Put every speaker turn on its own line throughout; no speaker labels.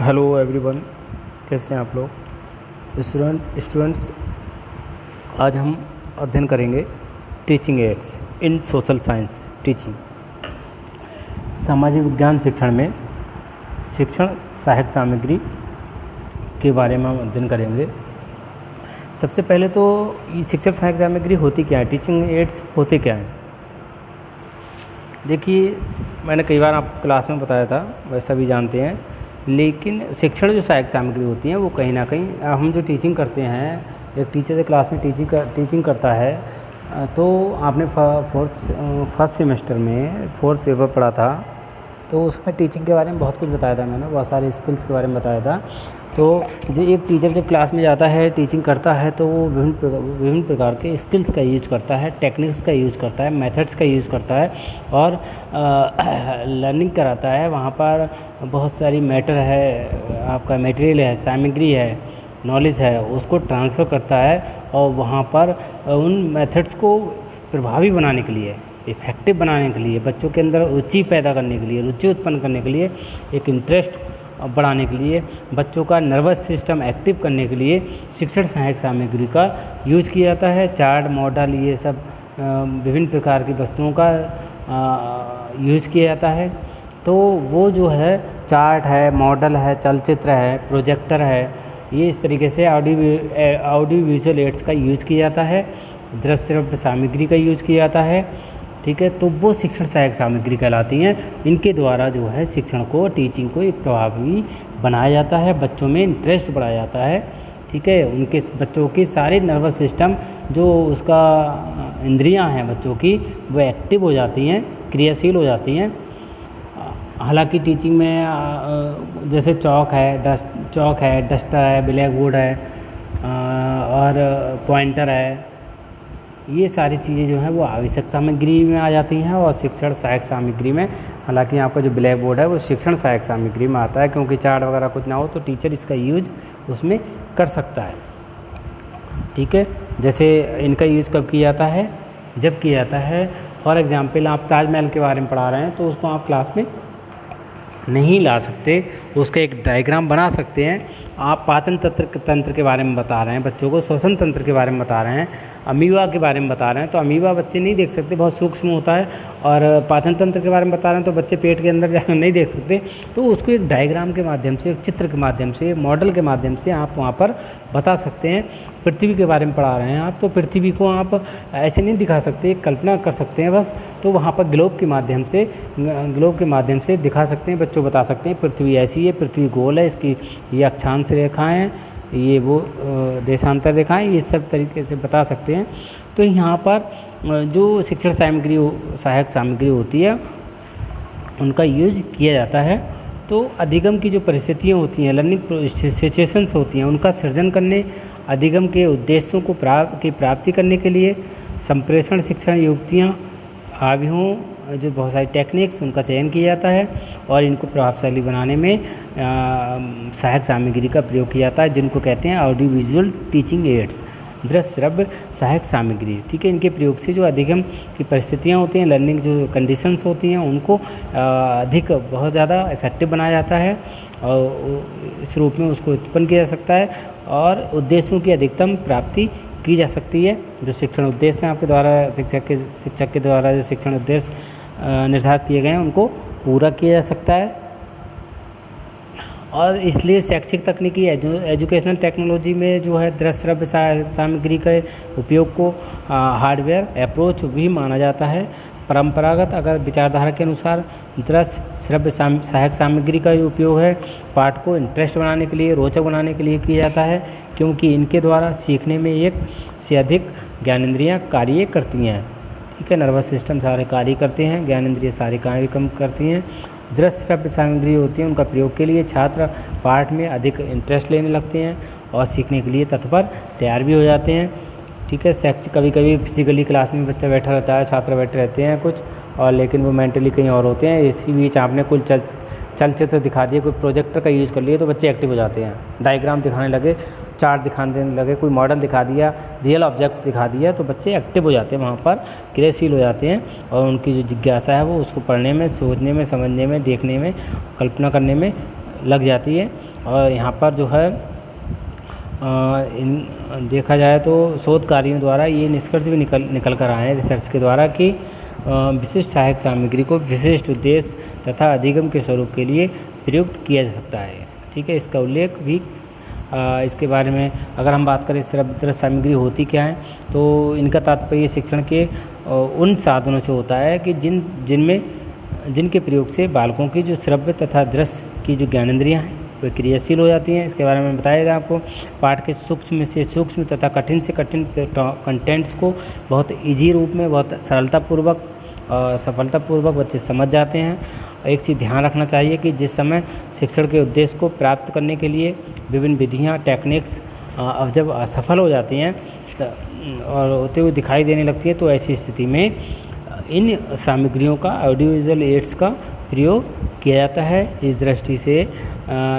Hello everyone, कैसे हैं आप लोग। स्टूडेंट्स, आज हम अध्ययन करेंगे टीचिंग एड्स इन सोशल साइंस टीचिंग। सामाजिक विज्ञान शिक्षण में शिक्षण सहायक सामग्री के बारे में हम अध्ययन करेंगे। सबसे पहले तो ये शिक्षण सहायक सामग्री होती क्या है, टीचिंग एड्स होते क्या हैं। देखिए, मैंने कई बार आपको क्लास में बताया था, वैसा भी जानते हैं, लेकिन शिक्षण जो सहायक सामग्री होती है वो कहीं ना कहीं हम जो टीचिंग करते हैं, एक टीचर जो क्लास में टीचिंग करता है, तो आपने फर्स्ट सेमेस्टर में 4th पेपर पढ़ा था, तो उसमें टीचिंग के बारे में बहुत कुछ बताया था मैंने, बहुत सारे स्किल्स के बारे में बताया था। तो जो एक टीचर जब क्लास में जाता है, टीचिंग करता है, तो वो विभिन्न प्रकार के स्किल्स का यूज करता है, टेक्निक्स का यूज करता है, मेथड्स का यूज करता है और लर्निंग कराता है। वहाँ पर बहुत सारी मैटर है, आपका मटेरियल है, सामग्री है, नॉलेज है, उसको ट्रांसफ़र करता है और वहाँ पर उन मेथड्स को प्रभावी बनाने के लिए, इफ़ेक्टिव बनाने के लिए, बच्चों के अंदर रुचि पैदा करने के लिए, रुचि उत्पन्न करने के लिए, एक इंटरेस्ट बढ़ाने के लिए, बच्चों का नर्वस सिस्टम एक्टिव करने के लिए शिक्षण सहायक सामग्री का यूज किया जाता है। चार्ट, मॉडल, ये सब विभिन्न प्रकार की वस्तुओं का यूज किया जाता है। तो वो जो है चार्ट है, मॉडल है, चलचित्र है, प्रोजेक्टर है, ये इस तरीके से ऑडियो विजुअल एड्स का यूज किया जाता है, दृश्य श्रव्य सामग्री का यूज किया जाता है। ठीक है, तो वो शिक्षण सहायक सामग्री कहलाती हैं। इनके द्वारा जो है शिक्षण को, टीचिंग को एक प्रभावी बनाया जाता है, बच्चों में इंटरेस्ट बढ़ाया जाता है। ठीक है, उनके बच्चों की सारे नर्वस सिस्टम, जो उसका इंद्रियां हैं बच्चों की, वो एक्टिव हो जाती हैं, क्रियाशील हो जाती हैं। हालांकि टीचिंग में जैसे चॉक है, डस्टर है, ब्लैक बोर्ड है और पॉइंटर है, ये सारी चीज़ें जो हैं वो आवश्यक सामग्री में आ जाती हैं और शिक्षण सहायक सामग्री में। हालांकि आपका जो ब्लैक बोर्ड है वो शिक्षण सहायक सामग्री में आता है, क्योंकि चार्ट वगैरह कुछ ना हो तो टीचर इसका यूज उसमें कर सकता है। ठीक है, जैसे इनका यूज कब किया जाता है, जब किया जाता है, फॉर एग्जांपल आप ताजमहल के बारे में पढ़ा रहे हैं, तो उसको आप क्लास में नहीं ला सकते, उसका एक डायग्राम बना सकते हैं। आप पाचन तंत्र के बारे में बता रहे हैं बच्चों को, श्वसन तंत्र के बारे में बता रहे हैं, अमीबा के बारे में बता रहे हैं, तो अमीबा बच्चे नहीं देख सकते, बहुत सूक्ष्म होता है, और पाचन तंत्र के बारे में बता रहे हैं तो बच्चे पेट के अंदर जाकर नहीं देख सकते। तो उसको एक डायग्राम के माध्यम से, एक चित्र के माध्यम से, मॉडल के माध्यम से आप वहाँ पर बता सकते हैं। पृथ्वी के बारे में पढ़ा रहे हैं आप, तो पृथ्वी को आप ऐसे नहीं दिखा सकते, कल्पना कर सकते हैं बस, तो वहाँ पर ग्लोब के माध्यम से दिखा सकते हैं, बच्चों बता सकते हैं पृथ्वी ऐसी है, पृथ्वी गोल है, इसकी ये अक्षांश रेखाएँ हैं, ये वो देशांतर रेखाएँ, ये सब तरीके से बता सकते हैं। तो यहाँ पर जो शिक्षण सहायक सामग्री होती है उनका यूज किया जाता है। तो अधिगम की जो परिस्थितियाँ होती हैं, लर्निंग सिचुएशंस होती हैं, उनका सृजन करने, अधिगम के उद्देश्यों को प्राप्ति करने के लिए संप्रेषण शिक्षण युक्तियाँ, आव्यूहों, जो बहुत सारी टेक्निक्स, उनका चयन किया जाता है और इनको प्रभावशाली बनाने में सहायक सामग्री का प्रयोग किया जाता है, जिनको कहते हैं ऑडियो विजुअल टीचिंग एड्स, दृश्य श्रव्य सहायक सामग्री। ठीक है, इनके प्रयोग से जो अधिगम की परिस्थितियाँ होती हैं, लर्निंग जो कंडीशंस होती हैं, उनको बहुत ज़्यादा इफेक्टिव बनाया जाता है और इस रूप में उसको उत्पन्न किया जा सकता है और उद्देश्यों की अधिकतम प्राप्ति की जा सकती है। जो शिक्षण उद्देश्य हैं आपके द्वारा, शिक्षक के द्वारा जो शिक्षण उद्देश्य निर्धारित किए गए हैं, उनको पूरा किया जा सकता है। और इसलिए शैक्षिक तकनीकी एजुकेशनल टेक्नोलॉजी में जो है दृश्य श्रव्य सामग्री के उपयोग को हार्डवेयर अप्रोच भी माना जाता है। परंपरागत अगर विचारधारा के अनुसार दृश्य श्रव्य सहायक सामग्री का उपयोग है पाठ को इंटरेस्ट बनाने के लिए, रोचक बनाने के लिए किया जाता है, क्योंकि इनके द्वारा सीखने में एक से अधिक ज्ञानेंद्रियाँ कार्य करती हैं। ठीक है, नर्वस सिस्टम सारे कार्य करते हैं, ज्ञानेंद्रियाँ सारे कार्य कम करती हैं। दृश्य श्रव्य सामग्री होती है, उनका प्रयोग के लिए छात्र पाठ में अधिक इंटरेस्ट लेने लगते हैं और सीखने के लिए तत्पर तैयार भी हो जाते हैं। ठीक है, कभी कभी फिजिकली क्लास में बच्चा बैठा रहता है, छात्र बैठे रहते हैं कुछ, और लेकिन वो मेंटली कहीं और होते हैं। इसी बीच आपने कुछ चलचित्र दिखा दिए, कोई प्रोजेक्टर का यूज़ कर लिए, तो बच्चे एक्टिव हो जाते हैं, डायग्राम दिखाने लगे, चार्ट दिखाने लगे, कोई मॉडल दिखा दिया, रियल ऑब्जेक्ट दिखा दिया, तो बच्चे एक्टिव हो जाते हैं, वहाँ पर क्रियाशील हो जाते हैं और उनकी जो जिज्ञासा है वो उसको पढ़ने में, सोचने में, समझने में, देखने में, कल्पना करने में लग जाती है। और यहाँ पर जो है देखा जाए तो शोध कार्यों द्वारा ये निष्कर्ष भी निकल कर आए हैं रिसर्च के द्वारा कि विशिष्ट सहायक सामग्री को विशिष्ट उद्देश्य तथा अधिगम के स्वरूप के लिए प्रयुक्त किया जा सकता है। ठीक है, इसका उल्लेख भी इसके बारे में अगर हम बात करें श्रव्य सामग्री होती क्या है, तो इनका तात्पर्य शिक्षण के उन साधनों से होता है कि जिनके प्रयोग से बालकों की जो श्रव्य तथा दृश्य की जो ज्ञानेंद्रियाँ हैं वे क्रियाशील हो जाती हैं। इसके बारे में बताया जाए आपको, पाठ के सूक्ष्म से सूक्ष्म तथा कठिन से कठिन कंटेंट्स को बहुत ईजी रूप में, बहुत सरलतापूर्वक और सफलतापूर्वक बच्चे समझ जाते हैं। एक चीज़ ध्यान रखना चाहिए कि जिस समय शिक्षण के उद्देश्य को प्राप्त करने के लिए विभिन्न विधियाँ टेक्निक्स अब जब असफल हो जाती हैं और होते हुए दिखाई देने लगती है, तो ऐसी स्थिति में इन सामग्रियों का, ऑडियो विजुअल एड्स का प्रयोग किया जाता है। इस दृष्टि से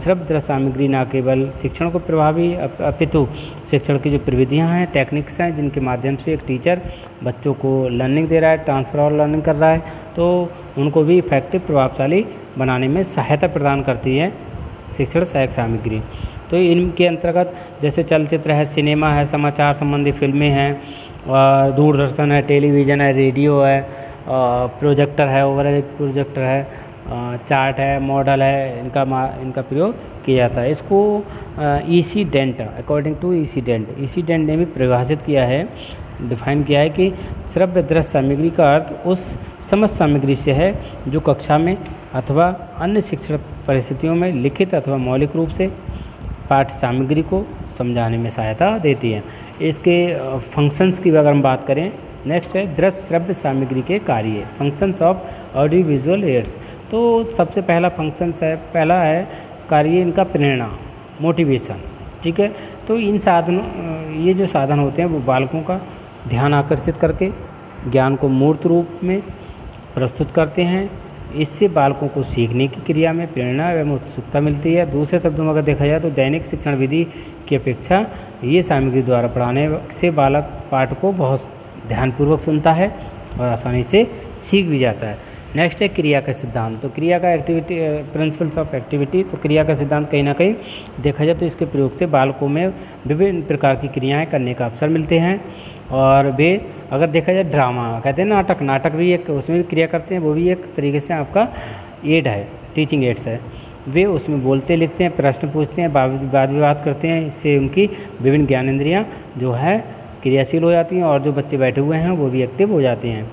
श्रव्य सामग्री न केवल शिक्षण को प्रभावी अपितु शिक्षण की जो प्रविधियाँ हैं, टेक्निक्स हैं, जिनके माध्यम से एक टीचर बच्चों को लर्निंग दे रहा है, ट्रांसफर और लर्निंग कर रहा है, तो उनको भी इफेक्टिव प्रभावशाली बनाने में सहायता प्रदान करती है शिक्षण सहायक सामग्री। तो इनके अंतर्गत जैसे चलचित्र है, सिनेमा है, समाचार संबंधी फिल्में हैं, और दूरदर्शन है, टेलीविज़न है, रेडियो है, प्रोजेक्टर है, ओवरऑल प्रोजेक्टर है, चार्ट है, मॉडल है, इनका प्रयोग किया जाता है। इसको EC Dent, according to EC Dent ने भी परिभाषित किया है, डिफाइन किया है कि श्रव्य दृश्य सामग्री का अर्थ उस समझ सामग्री से है जो कक्षा में अथवा अन्य शिक्षण परिस्थितियों में लिखित अथवा मौलिक रूप से पाठ्य सामग्री को समझाने में सहायता देती है। इसके फंक्शंस की अगर हम बात करें, नेक्स्ट है दृश्य श्रव्य सामग्री के कार्य, functions of audio visual aids. तो सबसे पहला पहला है कार्य इनका प्रेरणा, मोटिवेशन। ठीक है, तो इन साधनों, ये जो साधन होते हैं वो बालकों का ध्यान आकर्षित करके ज्ञान को मूर्त रूप में प्रस्तुत करते हैं। इससे बालकों को सीखने की क्रिया में प्रेरणा एवं उत्सुकता मिलती है। दूसरे शब्दों में अगर देखा जाए तो दैनिक शिक्षण विधि की अपेक्षा ये सामग्री द्वारा पढ़ाने से बालक पाठ को बहुत ध्यानपूर्वक सुनता है और आसानी से सीख भी जाता है। नेक्स्ट है क्रिया का सिद्धांत। तो क्रिया का एक्टिविटी, प्रिंसिपल्स ऑफ एक्टिविटी। तो क्रिया का सिद्धांत कहीं ना कहीं देखा जाए तो इसके प्रयोग से बालकों में विभिन्न प्रकार की क्रियाएं करने का अवसर मिलते हैं। और वे अगर देखा जाए ड्रामा, कहते हैं नाटक भी एक, उसमें भी क्रिया करते हैं, वो भी एक तरीके से आपका एड है, टीचिंग एड्स है। वे उसमें बोलते लिखते हैं, प्रश्न पूछते हैं, वाद विवाद करते हैं। इससे उनकी विभिन्न ज्ञानेंद्रियाँ जो है क्रियाशील हो जाती हैं और जो बच्चे बैठे हुए हैं वो भी एक्टिव हो जाते हैं।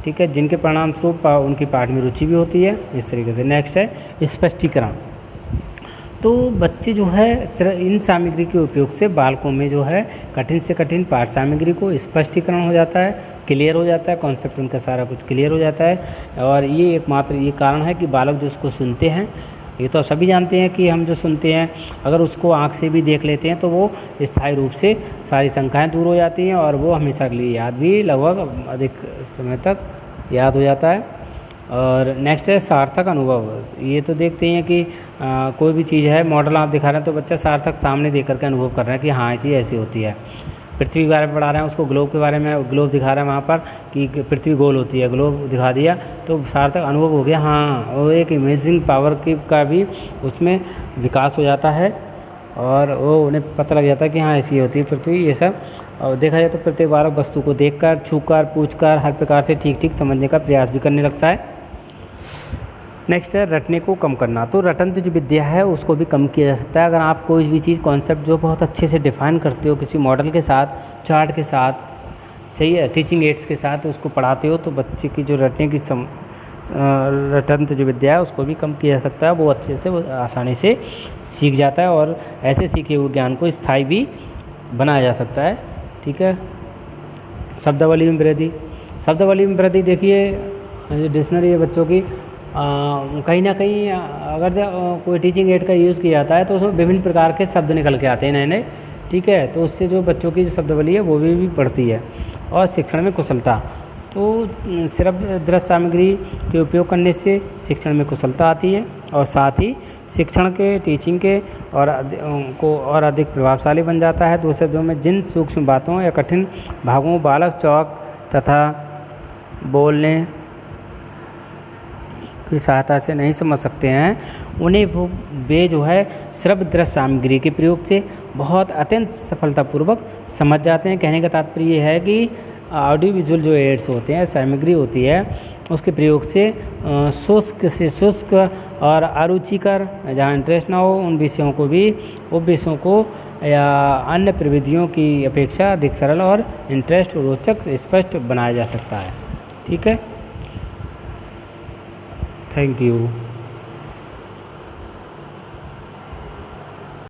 ठीक है, जिनके परिणाम स्वरूप उनकी पाठ में रुचि भी होती है इस तरीके से। नेक्स्ट है स्पष्टीकरण। तो बच्चे जो है इन सामग्री के उपयोग से बालकों में जो है कठिन से कठिन पाठ सामग्री को स्पष्टीकरण हो जाता है, क्लियर हो जाता है, कॉन्सेप्ट उनका सारा कुछ क्लियर हो जाता है। और ये एकमात्र ये कारण है कि बालक जो उसको सुनते हैं, ये तो सभी जानते हैं कि हम जो सुनते हैं अगर उसको आँख से भी देख लेते हैं तो वो स्थायी रूप से सारी शंकाएँ दूर हो जाती हैं और वो हमेशा के लिए याद भी लगभग अधिक समय तक याद हो जाता है। और नेक्स्ट है सार्थक अनुभव। ये तो देखते हैं कि कोई भी चीज़ है, मॉडल आप दिखा रहे हैं तो बच्चा सार्थक सामने देख करके अनुभव कर रहा है कि हाँ ये चीज़ ऐसी होती है। पृथ्वी के बारे में पढ़ा रहे हैं, उसको ग्लोब के बारे में, ग्लोब दिखा रहे हैं वहाँ पर कि पृथ्वी गोल होती है, ग्लोब दिखा दिया तो सार्थक अनुभव हो गया। हाँ, वो एक इमेजिंग पावर का भी उसमें विकास हो जाता है और वो उन्हें पता लग जाता है कि हाँ ऐसी होती है पृथ्वी, ये सब। और देखा जाए तो प्रत्येक बालक वस्तु को देखकर, छूकर, पूछकर हर प्रकार से ठीक समझने का प्रयास भी करने लगता है। नेक्स्ट है रटने को कम करना। तो रटन जो विद्या है उसको भी कम किया जा सकता है अगर आप कोई भी चीज़, कॉन्सेप्ट जो बहुत अच्छे से डिफाइन करते हो किसी मॉडल के साथ, चार्ट के साथ, सही है, टीचिंग एड्स के साथ उसको पढ़ाते हो तो बच्चे की जो रटने की रटन जो विद्या है उसको भी कम किया जा सकता है। वो अच्छे से, वो आसानी से सीख जाता है और ऐसे सीखे हुए ज्ञान को स्थायी भी बनाया जा सकता है। ठीक है, शब्दावली में वृद्धि देखिए, डिक्शनरी है बच्चों की, कहीं ना कहीं अगर कोई टीचिंग एड का यूज़ किया जाता है तो उसमें विभिन्न प्रकार के शब्द निकल के आते हैं नए नए। ठीक है, तो उससे जो बच्चों की जो शब्दावली है वो भी बढ़ती है। और शिक्षण में कुशलता। तो सिर्फ दृश्य सामग्री के उपयोग करने से शिक्षण में कुशलता आती है और साथ ही शिक्षण के, टीचिंग के और अधिक प्रभावशाली बन जाता है। दूसरे शब्दों में जिन सूक्ष्म बातों या कठिन भागों बालक चौक तथा बोलने की सहायता से नहीं समझ सकते हैं, उन्हें वे जो है श्रव्य दृश्य सामग्री के प्रयोग से बहुत अत्यंत सफलतापूर्वक समझ जाते हैं। कहने का तात्पर्य ये है कि ऑडियो विजुअल जो एड्स होते हैं, सामग्री होती है, उसके प्रयोग से शुष्क से शुष्क और अरुचिकर, जहाँ इंटरेस्ट ना हो उन विषयों को भी, उन विषयों को या अन्य प्रविधियों की अपेक्षा अधिक सरल और इंटरेस्ट रोचक स्पष्ट बनाया जा सकता है। ठीक है, थैंक यू।